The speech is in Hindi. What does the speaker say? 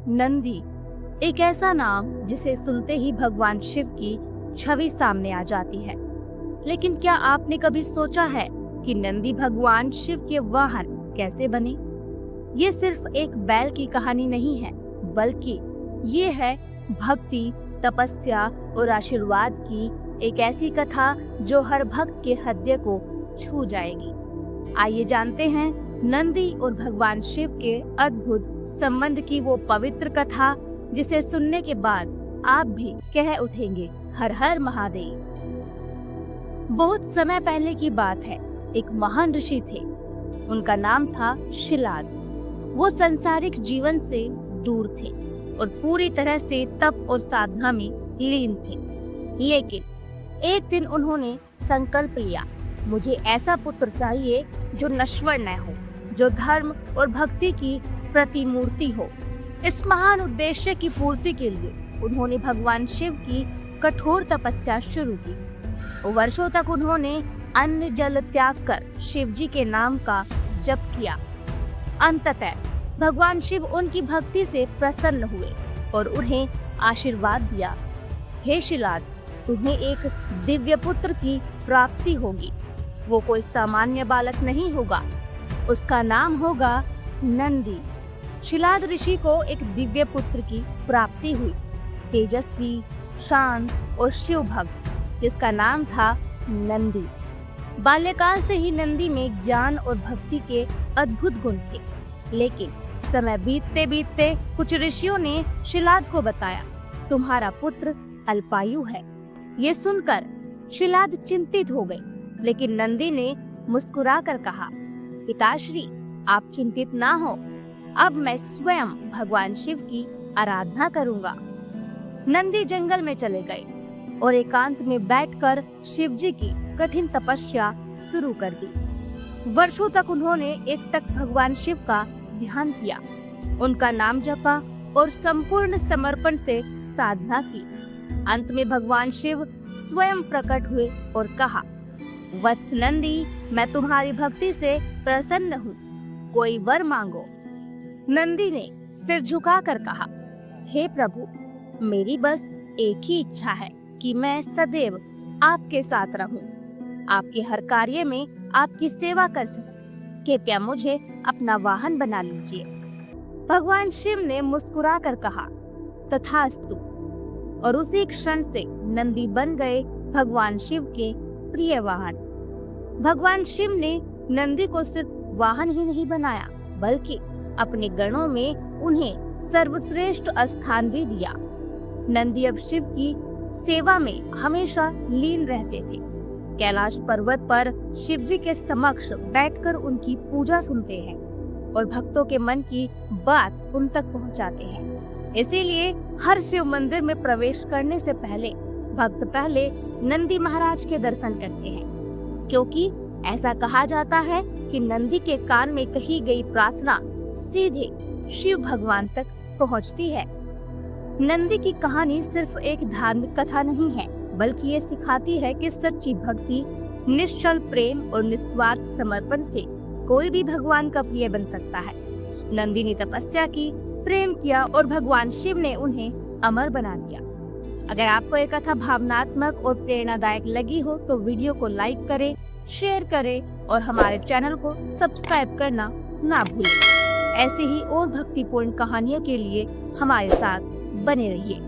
नंदी एक ऐसा नाम जिसे सुनते ही भगवान शिव की छवि सामने आ जाती है। लेकिन क्या आपने कभी सोचा है कि नंदी भगवान शिव के वाहन कैसे बने? ये सिर्फ एक बैल की कहानी नहीं है, बल्कि ये है भक्ति, तपस्या और आशीर्वाद की एक ऐसी कथा जो हर भक्त के हृदय को छू जाएगी। आइए जानते हैं नंदी और भगवान शिव के अद्भुत संबंध की वो पवित्र कथा जिसे सुनने के बाद आप भी कह उठेंगे, हर हर महादेव। बहुत समय पहले की बात है, एक महान ऋषि थे। उनका नाम था शिलाद। वो संसारिक जीवन से दूर थे और पूरी तरह से तप और साधना में लीन थे। लेकिन एक दिन उन्होंने संकल्प लिया, मुझे ऐसा पुत्र चाहिए जो नश्वर न हो, जो धर्म और भक्ति की प्रतिमूर्ति हो। इस महान उद्देश्य की पूर्ति के लिए उन्होंने भगवान शिव की कठोर तपस्या शुरू की। वर्षों तक उन्होंने अन्न जल त्याग कर शिव जी के नाम का जप किया। अंततः भगवान शिव उनकी भक्ति से प्रसन्न हुए और उन्हें आशीर्वाद दिया, हे शिलाद, तुम्हें एक दिव्य पुत्र की प्राप्ति होगी। वो कोई सामान्य बालक नहीं होगा, उसका नाम होगा नंदी। शिलाद ऋषि को एक दिव्य पुत्र की प्राप्ति हुई, तेजस्वी, शांत और शिव भक्त, जिसका नाम था नंदी। बाल्यकाल से ही नंदी में ज्ञान और भक्ति के अद्भुत गुण थे। लेकिन समय बीतते बीतते कुछ ऋषियों ने शिलाद को बताया, तुम्हारा पुत्र अल्पायु है। ये सुनकर शिलाद चिंतित हो गए, लेकिन नंदी ने मुस्कुरा कर कहा, पिताश्री, आप चिंतित ना हो, अब मैं स्वयं भगवान शिव की आराधना करूंगा। नंदी जंगल में चले गए और एकांत में बैठकर शिव जी की कठिन तपस्या शुरू कर दी। वर्षों तक उन्होंने एकटक भगवान शिव का ध्यान किया, उनका नाम जपा और संपूर्ण समर्पण से साधना की। अंत में भगवान शिव स्वयं प्रकट हुए और कहा, वत्स नंदी, मैं तुम्हारी भक्ति से प्रसन्न हूँ, कोई वर मांगो। नंदी ने सिर झुकाकर कहा, हे प्रभु, मेरी बस एक ही इच्छा है कि मैं सदैव आपके साथ रहूं, आपके हर कार्य में आपकी सेवा कर सकूं। कृपया मुझे अपना वाहन बना लीजिए। भगवान शिव ने मुस्कुरा कर कहा, तथास्तु, और उसी क्षण से नंदी बन गए भगवान शिव के प्रिय वाहन। भगवान शिव ने नंदी को सिर्फ वाहन ही नहीं बनाया, बल्कि अपने गणों में उन्हें सर्वश्रेष्ठ स्थान भी दिया। नंदी अब शिव की सेवा में हमेशा लीन रहते थे। कैलाश पर्वत पर शिव जी के समक्ष बैठकर उनकी पूजा सुनते हैं और भक्तों के मन की बात उन तक पहुंचाते हैं। इसीलिए हर शिव मंदिर में प्रवेश करने से पहले भक्त पहले नंदी महाराज के दर्शन करते हैं, क्योंकि ऐसा कहा जाता है कि नंदी के कान में कही गई प्रार्थना सीधे शिव भगवान तक पहुंचती है। नंदी की कहानी सिर्फ एक धार्मिक कथा नहीं है, बल्कि ये सिखाती है कि सच्ची भक्ति, निश्चल प्रेम और निस्वार्थ समर्पण से कोई भी भगवान का प्रिय बन सकता है। नंदी ने तपस्या की, प्रेम किया और भगवान शिव ने उन्हें अमर बना दिया। अगर आपको ये कथा भावनात्मक और प्रेरणादायक लगी हो तो वीडियो को लाइक करें, शेयर करें और हमारे चैनल को सब्सक्राइब करना ना भूलें। ऐसे ही और भक्तिपूर्ण कहानियों के लिए हमारे साथ बने रहिए।